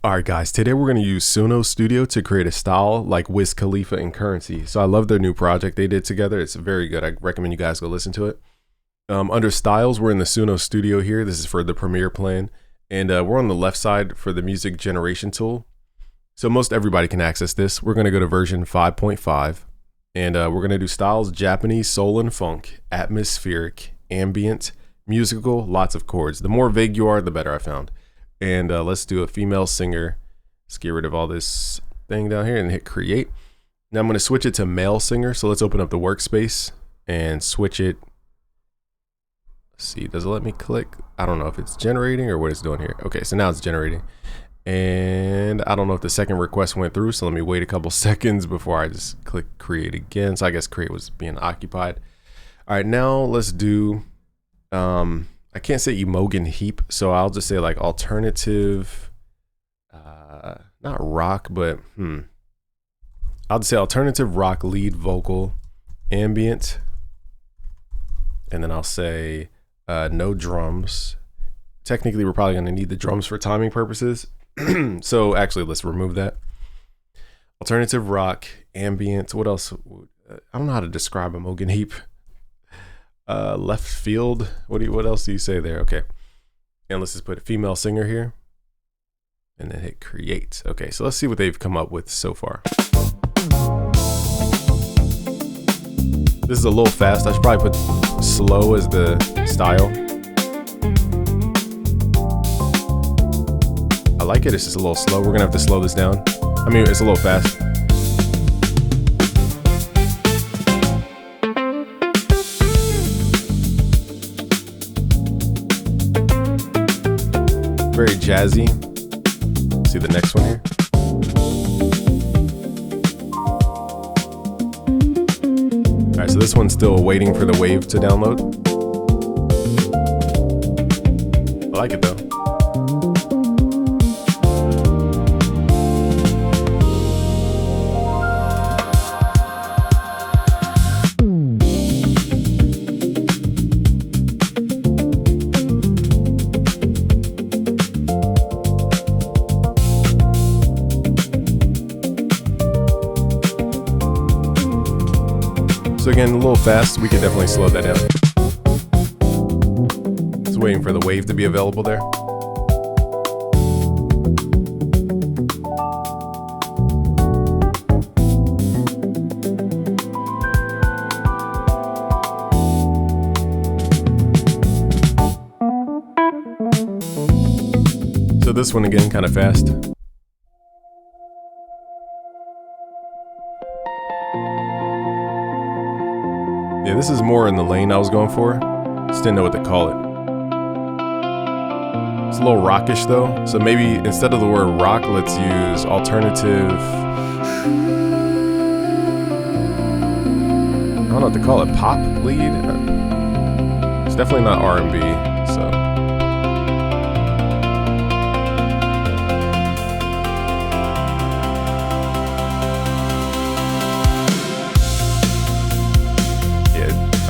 All right, guys, today we're going to use Suno Studio to create a style like Wiz Khalifa and Currency. So I love their new project they did together. It's very good. I recommend you guys go listen to it. Under styles, we're in the Suno Studio here. This is for the Premiere plan. And we're on the left side for the music generation tool. So most everybody can access this. We're going to go to version 5.5. And we're going to do styles, Japanese, soul and funk, atmospheric, ambient, musical, lots of chords. The more vague you are, the better I found. And let's do a female singer. Let's get rid of all this thing down here and hit create. Now I'm going to switch it to male singer. So let's open up the workspace and switch it. Let's see, does it let me click? I don't know if it's generating or what it's doing here. Okay, so now it's generating. And I don't know if the second request went through. So let me wait a couple seconds before I just click create again. So I guess create was being occupied. All right, now let's do... I can't say Imogen Heap, so I'll just say like alternative, not rock, but I'll just say alternative rock lead vocal, ambient, and then I'll say no drums. Technically, we're probably going to need the drums for timing purposes. So actually, let's remove that. Alternative rock, ambient, what else? I don't know how to describe Imogen Heap. Left field, what else do you say there? Okay, and let's just put a female singer here and then hit create. Okay, so let's see what they've come up with so far. This is a little fast. I should probably put slow as the style. I like it. It's just a little slow. We're gonna have to slow this down. I mean, it's a little fast. Very jazzy. Let's see the next one here. All right, so this one's still waiting for the wave to download. I like it though. So again, a little fast, we can definitely slow that down. Just waiting for the wave to be available there. So this one again, kind of fast. Yeah, this is more in the lane I was going for. Just didn't know what to call it. It's a little rockish though. So maybe instead of the word rock, let's use alternative. I don't know what to call it. Pop lead? It's definitely not R&B, so.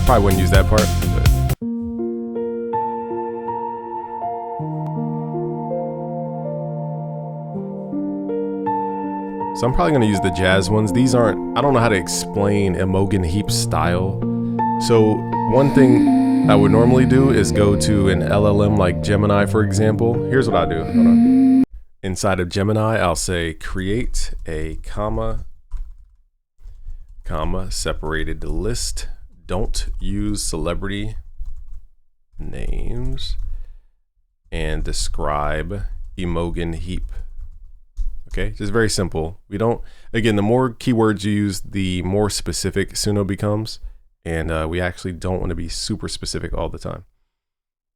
Probably wouldn't use that part, but. So I'm probably going to use the jazz ones. These aren't, I don't know how to explain Imogen Heap's style. So one thing I would normally do is go to an LLM like Gemini, for example. Here's what I do. Hold on. Inside of Gemini, I'll say create a comma, separated list. Don't use celebrity names and describe Imogen Heap. Okay, just very simple. We don't, again, the more keywords you use, the more specific Suno becomes. And we actually don't want to be super specific all the time.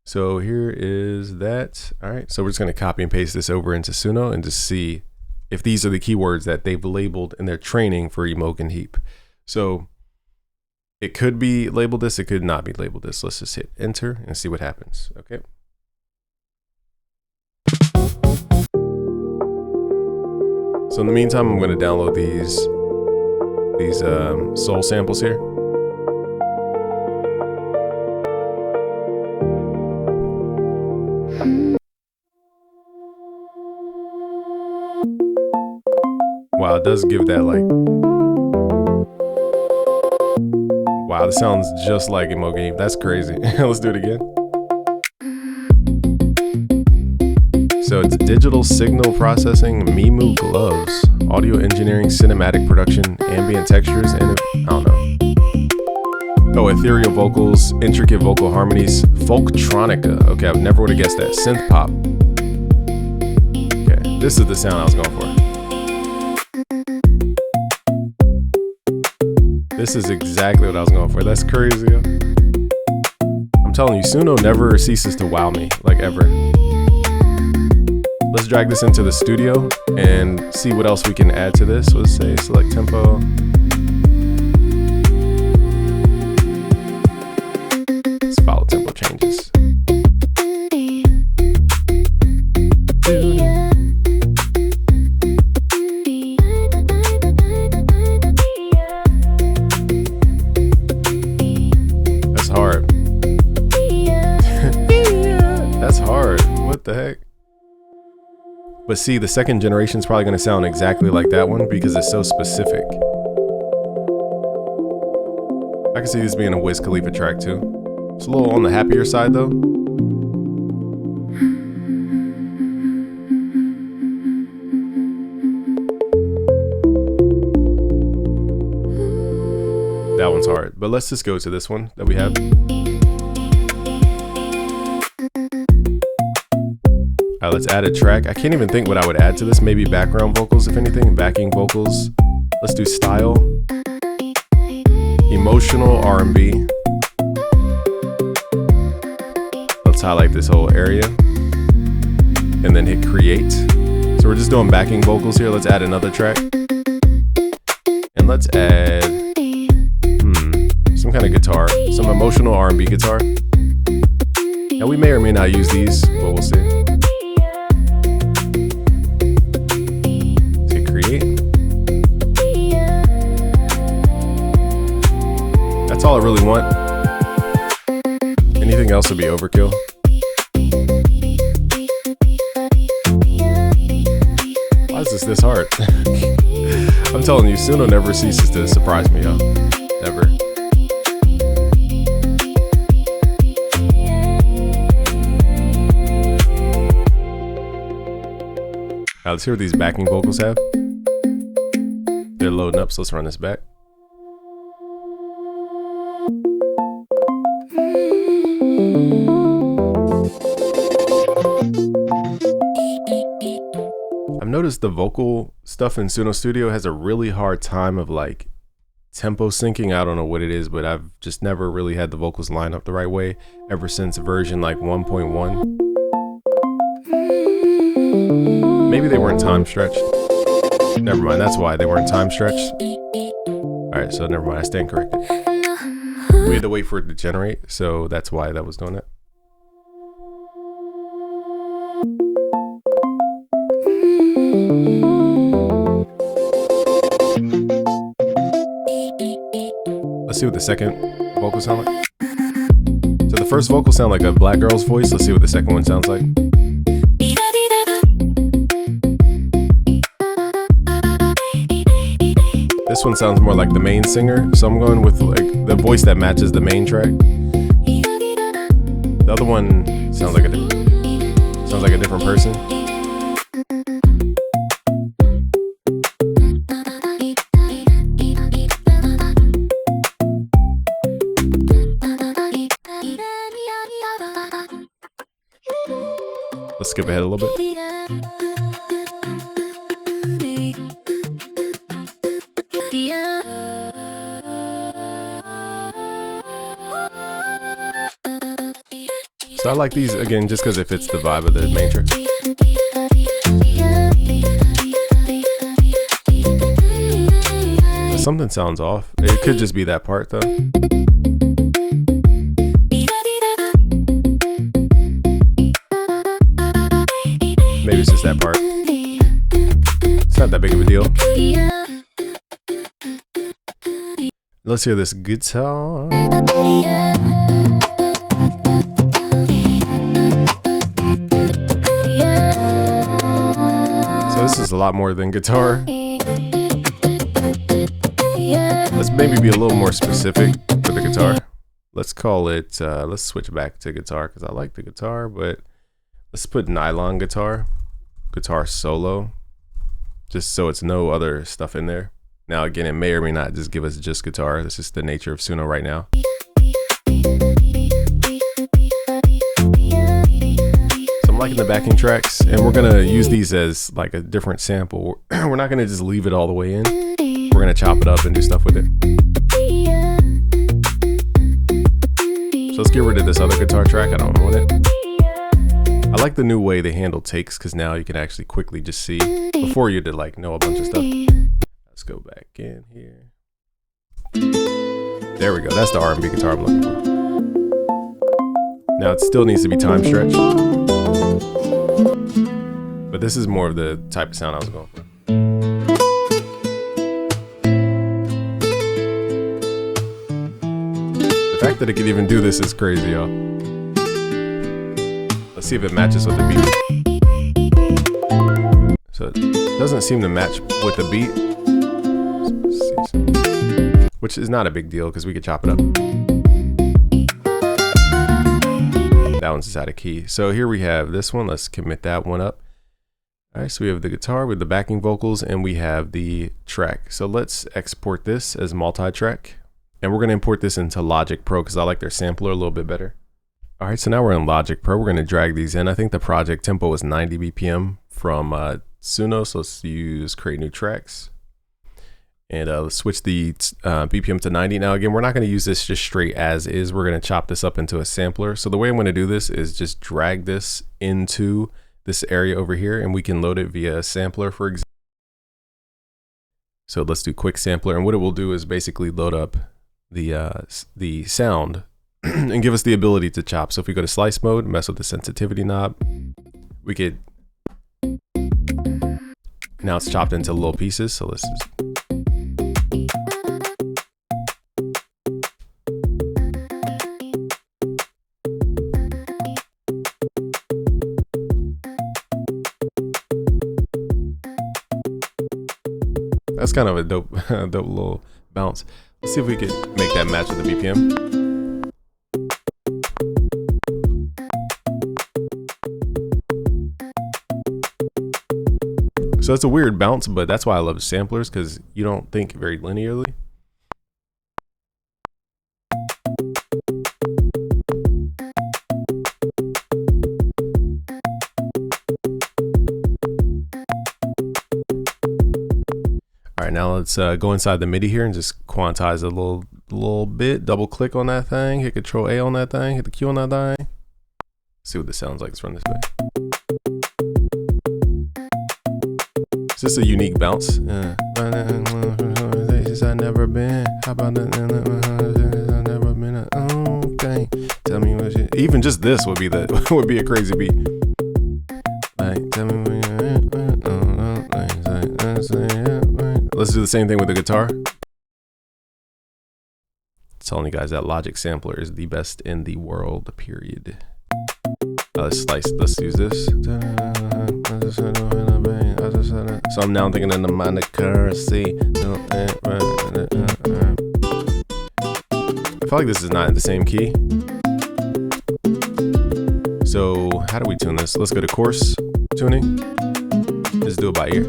So here is that. All right, so we're just going to copy and paste this over into Suno and just see if these are the keywords that they've labeled in their training for Imogen Heap. So it could be labeled this, it could not be labeled this. Let's just hit enter and see what happens. Okay. So in the meantime, I'm going to download these soul samples here. Wow, it does give that like... Wow, this sounds just like Emo Game. That's crazy. Let's do it again. So it's digital signal processing, Mimu gloves, audio engineering, cinematic production, ambient textures, and I don't know. Oh, ethereal vocals, intricate vocal harmonies, folktronica. Okay, I never would have guessed that. Synth pop. Okay, this is the sound I was going for. This is exactly what I was going for. That's crazy. I'm telling you, Suno never ceases to wow me, like ever. Let's drag this into the studio and see what else we can add to this. Let's say select tempo. Let's follow tempo changes. That's hard. That's hard. What the heck? But see, the second generation is probably going to sound exactly like that one because it's so specific. I can see this being a Wiz Khalifa track too. It's a little on the happier side though. That one's hard, but let's just go to this one that we have. All right, let's add a track. I can't even think what I would add to this. Maybe background vocals, if anything, backing vocals. Let's do style. Emotional R&B. Let's highlight this whole area. And then hit create. So we're just doing backing vocals here. Let's add another track. And let's add some kind of guitar. Some emotional R&B guitar. Now we may or may not use these, but we'll see. That's all I really want. Anything else would be overkill. Why is this hard? I'm telling you, Suno never ceases to surprise me, y'all. Never. Now let's hear what these backing vocals have. They're loading up, so let's run this back. I've noticed the vocal stuff in Suno Studio has a really hard time of like tempo syncing. I don't know what it is, but I've just never really had the vocals line up the right way ever since version like 1.1. Maybe they weren't time stretched. Never mind, that's why they weren't time stretched. Alright, so never mind, I stand corrected. We had to wait for it to generate, so that's why that was doing it. Let's see what the second vocal sound like. So the first vocal sound like a black girl's voice. Let's see what the second one sounds like. This one sounds more like the main singer, so I'm going with like the voice that matches the main track. The other one sounds like a different person. Let's skip ahead a little bit. So I like these again just because it fits the vibe of the main track. Something sounds off. It could just be that part though. Maybe it's just that part. It's not that big of a deal. Let's hear this guitar. So this is a lot more than guitar. Let's maybe be a little more specific for the guitar. Let's call it, let's switch back to guitar because I like the guitar, but let's put nylon guitar solo, just so it's no other stuff in there. Now again, it may or may not just give us just guitar. This is the nature of Suno right now. So I'm liking the backing tracks, and we're gonna use these as like a different sample. We're not gonna just leave it all the way in. We're gonna chop it up and do stuff with it. So let's get rid of this other guitar track. I don't want it. I like the new way they handle takes because now you can actually quickly just see. Before you did like know a bunch of stuff. Let's go back in here. There we go. That's the R&B guitar I'm looking for. Now it still needs to be time stretched, but this is more of the type of sound I was going for. The fact that it can even do this is crazy, y'all. Let's see if it matches with the beat. So it doesn't seem to match with the beat, which is not a big deal because we could chop it up. That one's just out of key. So here we have this one. Let's commit that one up. All right, so we have the guitar with the backing vocals and we have the track. So let's export this as multi-track. And we're going to import this into Logic Pro because I like their sampler a little bit better. All right, so now we're in Logic Pro. We're going to drag these in. I think the project tempo is 90 BPM from Suno. So let's use create new tracks. And let's switch the BPM to 90. Now, again, we're not going to use this just straight as is. We're going to chop this up into a sampler. So the way I'm going to do this is just drag this into this area over here, and we can load it via a sampler, for example. So let's do quick sampler. And what it will do is basically load up the sound and give us the ability to chop. So if we go to slice mode, mess with the sensitivity knob, we could, now it's chopped into little pieces. So let's just, that's kind of a dope little bounce. Let's see if we could make that match with the BPM. So it's a weird bounce, but that's why I love samplers, because you don't think very linearly. All right, now let's go inside the MIDI here and just quantize a little bit. Double click on that thing, hit Control A on that thing, hit the Q on that thing. See what this sounds like. Let's run this back. It's just a unique bounce. I've never been. How about that? I've never been. Okay, tell me what you. Even just this would be would be a crazy beat. Like, tell me what you. Let's do the same thing with the guitar. Telling you guys that Logic sampler is the best in the world, period. Let's use this. So I'm now thinking in the minor currency. I feel like this is not in the same key. So how do we tune this? Let's go to coarse tuning. Just do it by ear.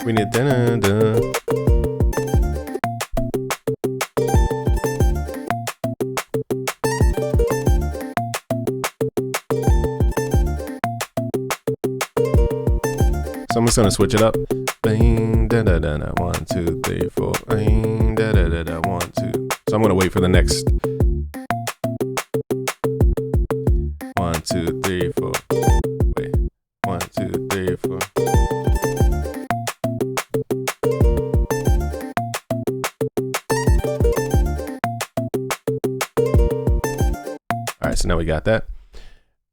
We need da-da-da. So I'm just gonna switch it up. Bang, da da da da. 1, 2, 3, 4. Bang, da da da da. 1, 2. So I'm gonna wait for the next. 1, 2, 3, 4. Wait. 1, 2, 3, 4. All right, so now we got that.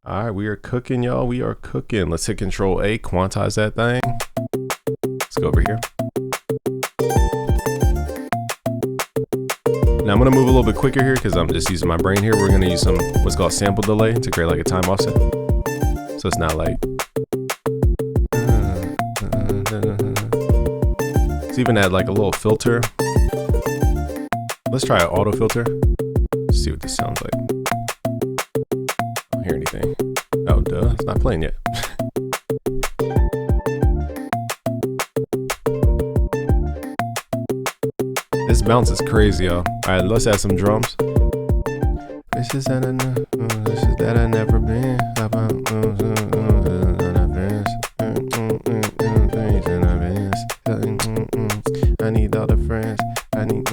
All right, we are cooking, y'all. We are cooking. Let's hit Control A, quantize that thing. Let's go over here. Now I'm gonna move a little bit quicker here because I'm just using my brain here. We're gonna use some what's called sample delay to create like a time offset. So it's not like. Let's even add like a little filter. Let's try an auto filter. Let's see what this sounds like. I don't hear anything. Oh, duh, it's not playing yet. This bounce is crazy, y'all. Alright, let's add some drums. This is that I never been. I need all the friends. I need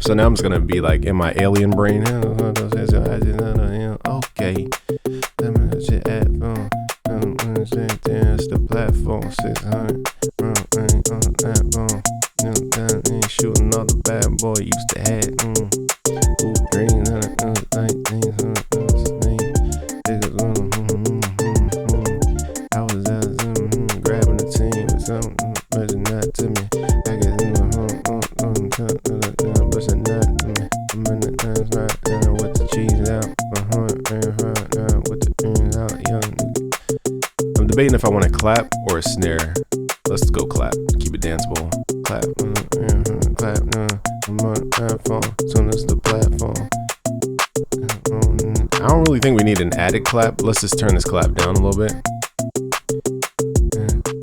so now I'm just gonna be like in my alien brain. Okay. The platform 600. Shooting all the bad boy used to have. I was grabbing the team with something, but not to me. I guess but not to me. I'm in the right with the cheese out. With the ends out, young. I'm debating if I want to clap or a snare. Let's go clap. Keep it danceable. Clap. Clap. I'm on the platform. Soon as the platform. I don't really think we need an added clap. Let's just turn this clap down a little bit.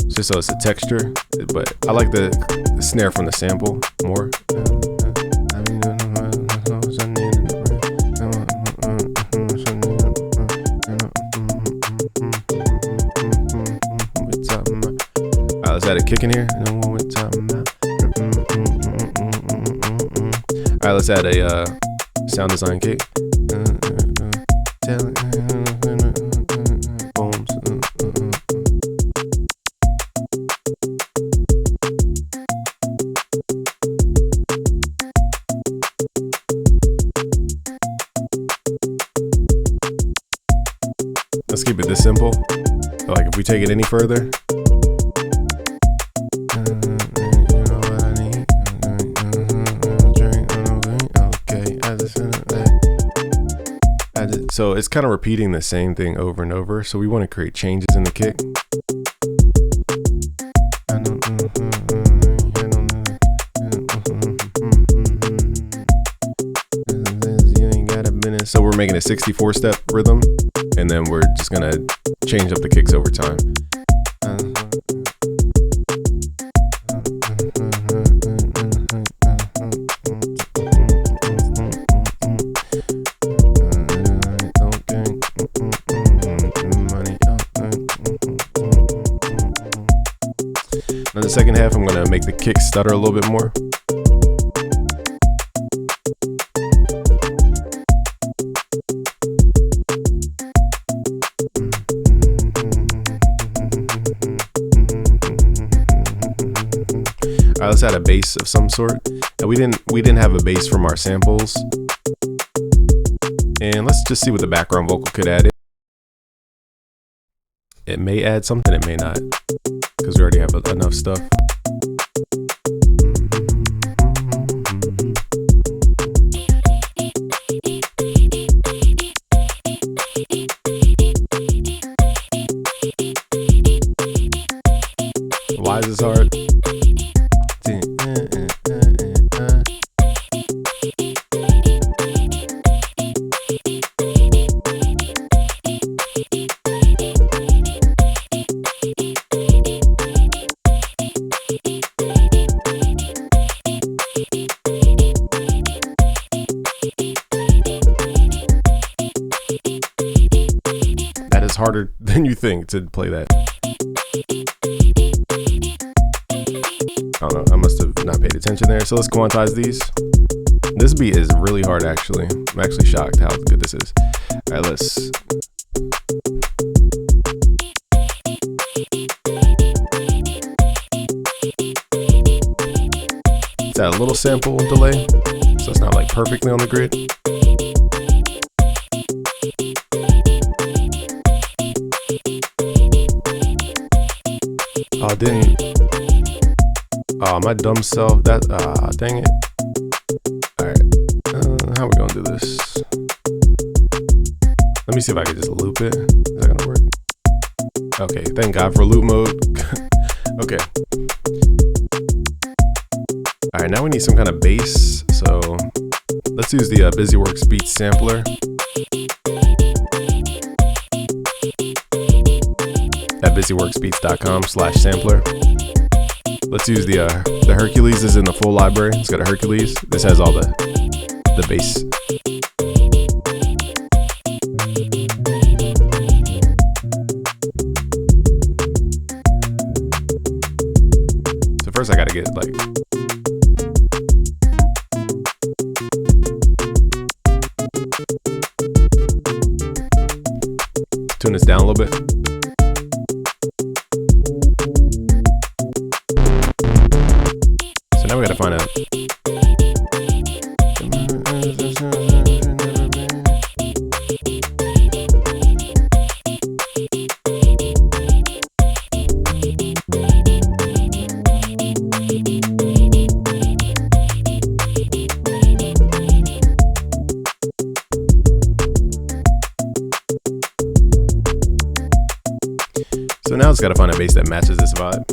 Just so it's a texture. But I like the snare from the sample more. Let's add a kick in here. Alright, let's add a sound design kick. Let's keep it this simple. Like if we take it any further. So it's kind of repeating the same thing over and over. So we want to create changes in the kick. So we're making a 64-step rhythm, and then we're just gonna change up the kicks over time. Now the second half, I'm gonna make the kick stutter a little bit more. All right, let's add a bass of some sort. Now we didn't have a bass from our samples, and let's just see what the background vocal could add. It may add something, it may not, because we already have enough stuff. Why is this hard? That is harder than you think to play that. I don't know, I must have not paid attention there. So let's quantize these. This beat is really hard actually. I'm actually shocked how good this is. All right, let's add a little sample delay, so it's not like perfectly on the grid. Oh, it didn't. Oh, my dumb self. That dang it. All right, how we gonna do this? Let me see if I can just loop it. Is that gonna work? Okay, thank God for loop mode. Okay. All right, now we need some kind of bass. So let's use the BusyWorks Beats sampler. At busyworksbeats.com/sampler. Let's use the Hercules is in the full library. It's got a Hercules. This has all the bass. So first I gotta get like tune this down a little bit. So now we gotta find a So now it's got to find a bass that matches this vibe.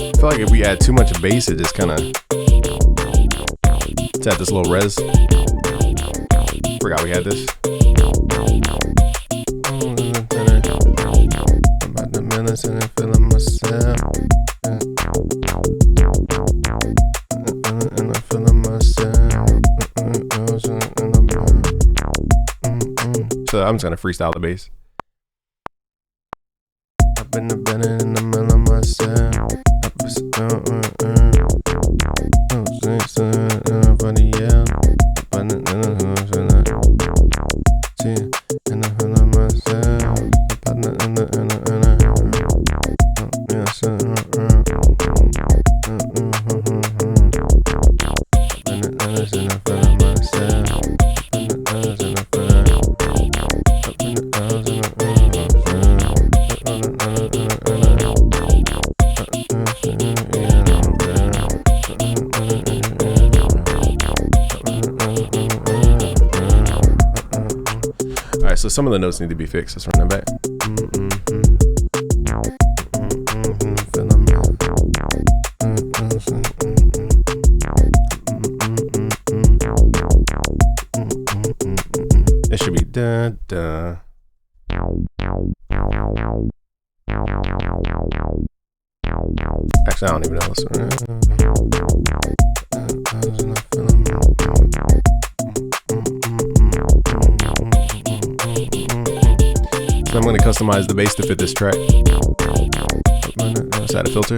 I feel like if we add too much bass, it just kind of... Let's add this little res. Forgot we had this. And feeling myself, and I'm feeling myself. So I'm just gonna freestyle the bass. I've been in the middle of myself. Alright, so some of the notes need to be fixed. Let's run that back. It should be da da. Actually, I don't even know this one. So I'm going to customize the bass to fit this track. Let's add a filter.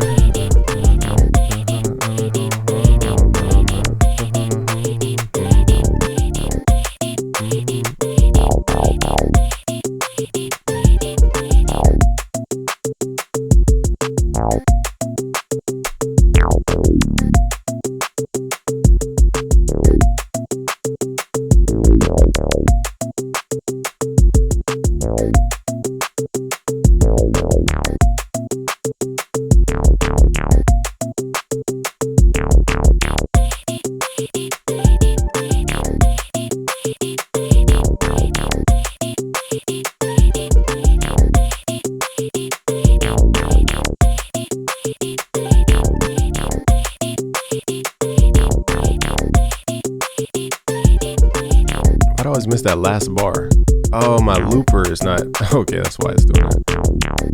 I always miss that last bar. Oh, my looper is not... Okay, that's why it's doing that.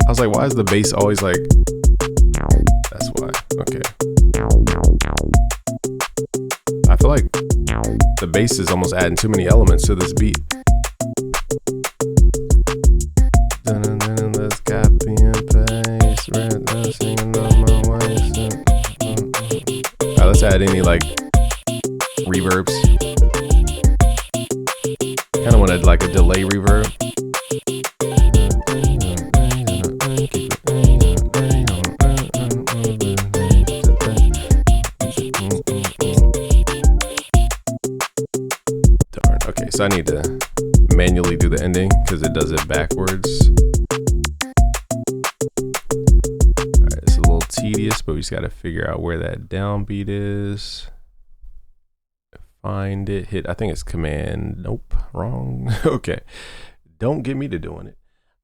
I was like, why is the bass always like... That's why. Okay. I feel like the bass is almost adding too many elements to this beat. Let's copy and paste. Alright, let's add any like reverbs. Kind of wanted like a delay reverb. I need to manually do the ending because it does it backwards. All right, it's a little tedious, but we just got to figure out where that downbeat is. Find it, hit, I think it's command, nope, wrong. Okay, don't get me to doing it.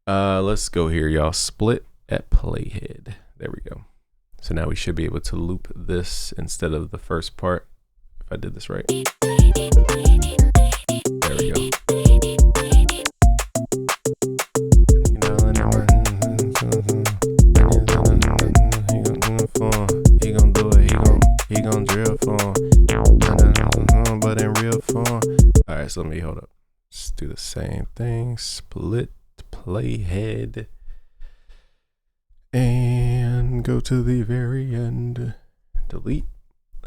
Let's go here, y'all. Split at playhead. There we go. So now we should be able to loop this instead of the first part, if I did this right. There we go. He gonna do it, he gonna drill for, but in real form. All right, so let me hold up. Let's do the same thing. Split playhead and go to the very end. Delete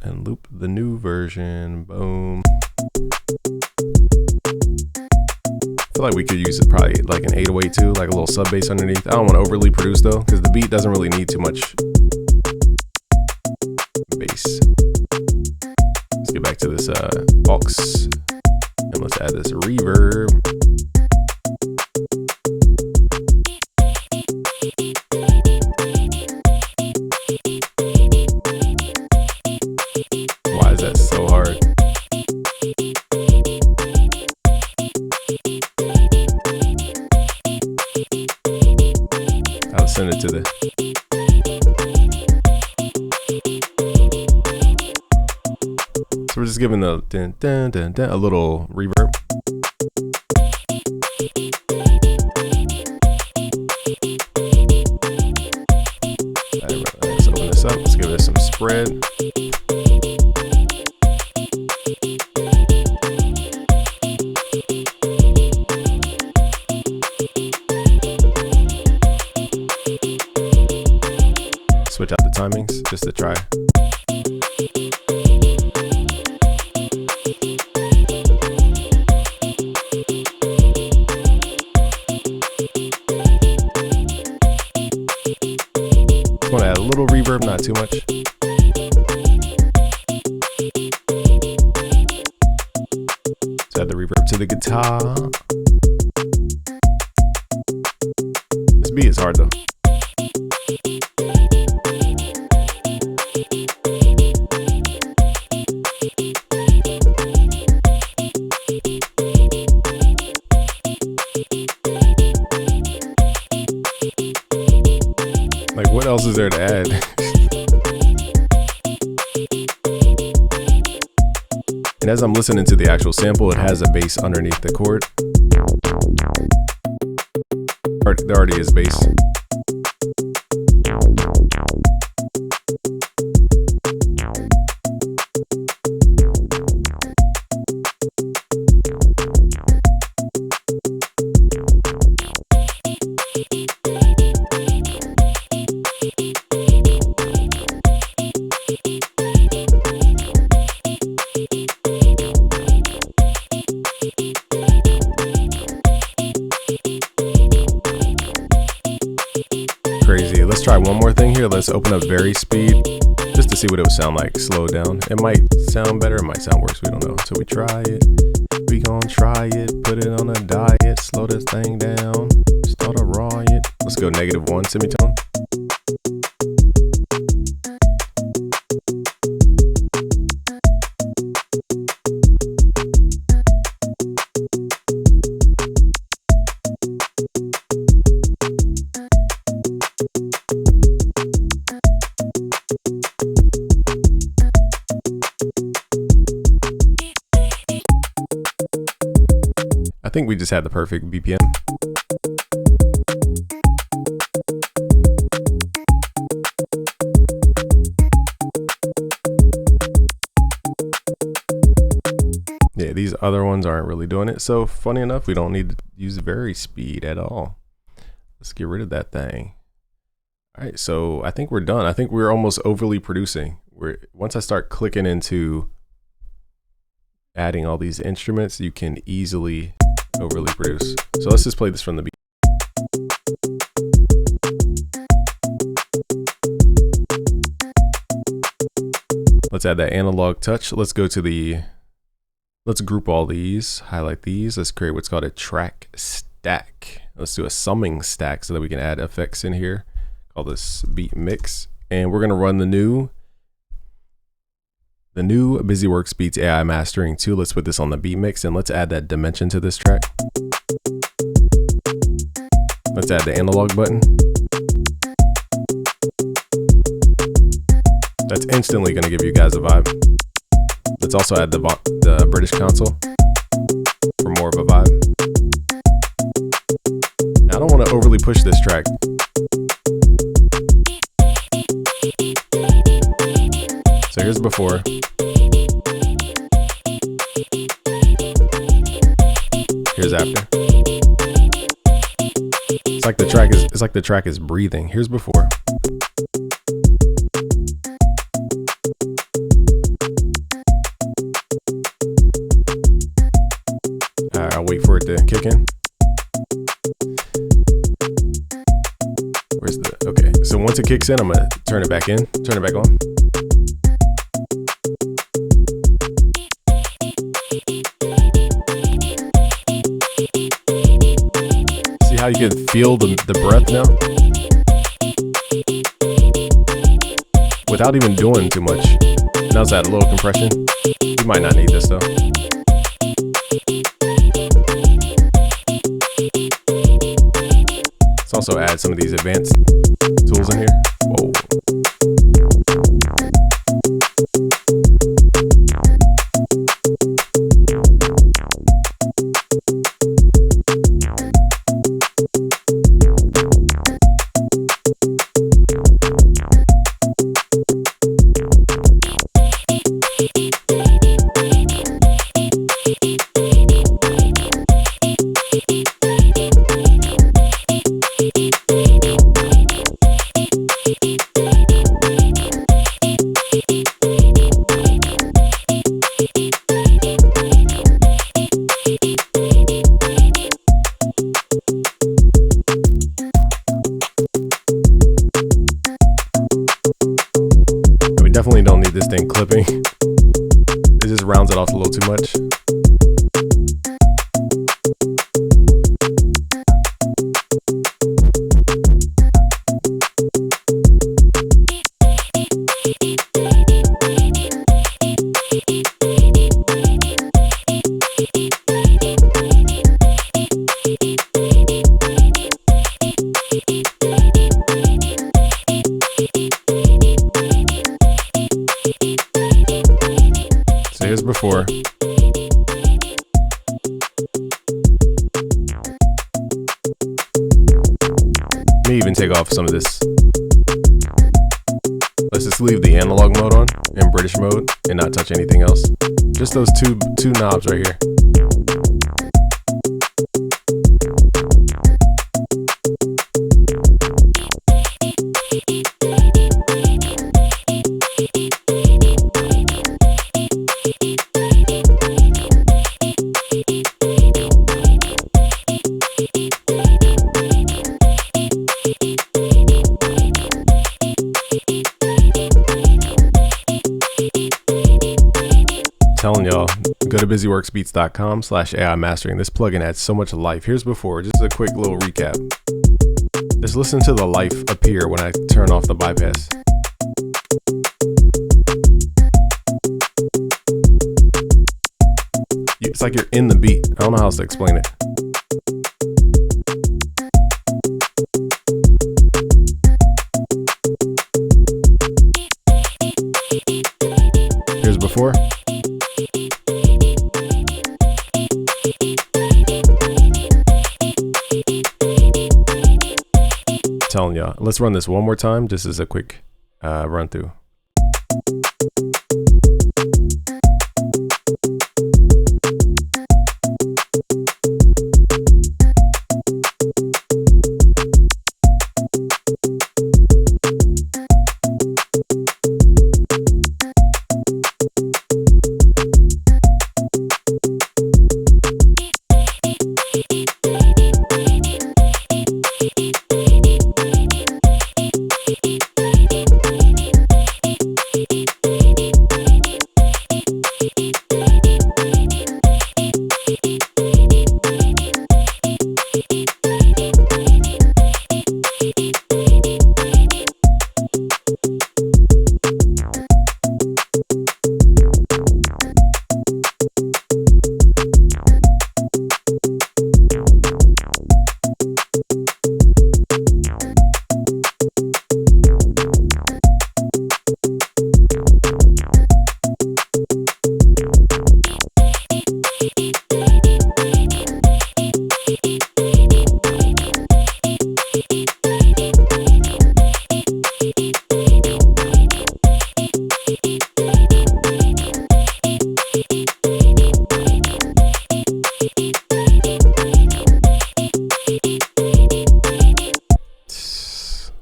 and loop the new version. Boom. I feel like we could use it probably like an 808 too, like a little sub bass underneath. I don't want to overly produce though, because the beat doesn't really need too much bass. Let's get back to this aux and let's add this reverb. Why is that so hard? I'll send it to the we're just giving the dun, dun, dun, dun, a little reverb. Let's open this up. Let's give it some spread. Switch out the timings just to try. Just want to add a little reverb, not too much. Let's add the reverb to the guitar. This beat is hard though. Like, what else is there to add? And as I'm listening to the actual sample, it has a bass underneath the chord. There already is bass. Crazy. Let's try one more thing here. Let's open up very speed just to see what it would sound like. Slow down. It might sound better. It might sound worse. We don't know. So we try it. We gonna try it. Put it on a diet. Slow this thing down. Start a riot. Let's go -1 semitone. I think we just had the perfect BPM. Yeah, these other ones aren't really doing it. So funny enough, we don't need to use very speed at all. Let's get rid of that thing. All right, so I think we're done. I think we're almost overly producing. Once I start clicking into adding all these instruments, you can easily overly produce. So let's just play this from the beat. Let's add that analog touch. Let's go to the Let's group all these, highlight these. Let's create what's called a track stack. Let's do a summing stack so that we can add effects in here. Call this beat mix. And we're gonna run the new BusyWorks Beats AI mastering tool. Let's put this on the beat mix and let's add that dimension to this track. Let's add the analog button. That's instantly gonna give you guys a vibe. Let's also add the British console for more of a vibe. Now, I don't want to overly push this track. So here's before. Here's after. It's like the track is breathing. Here's before. I'll wait for it to kick in. Where's the, okay, so once it kicks in, I'm gonna turn it back in, turn it back on. See how you can feel the breath now? Without even doing too much. Now it's at a little compression. You might not need this though. Let's also add some of these advanced tools in here. Whoa. Definitely don't need this thing clipping. It just rounds it off a little too much. Here's before. May even take off some of this. Let's just leave the analog mode on in British mode and not touch anything else. Just those two knobs right here. Telling y'all, go to busyworksbeats.com/AI mastering. This plugin adds so much life. Here's before, just a quick little recap. Just listen to the life appear when I turn off the bypass. It's like you're in the beat. I don't know how else to explain it. Here's before. Telling y'all, let's run this one more time just as a quick run through.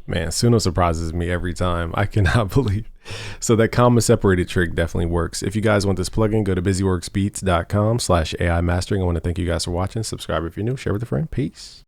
Man, Suno surprises me every time. I cannot believe. So that comma separated trick definitely works. If you guys want this plugin, go to busyworksbeats.com/AI mastering. I want to thank you guys for watching. Subscribe if you're new. Share with a friend. Peace.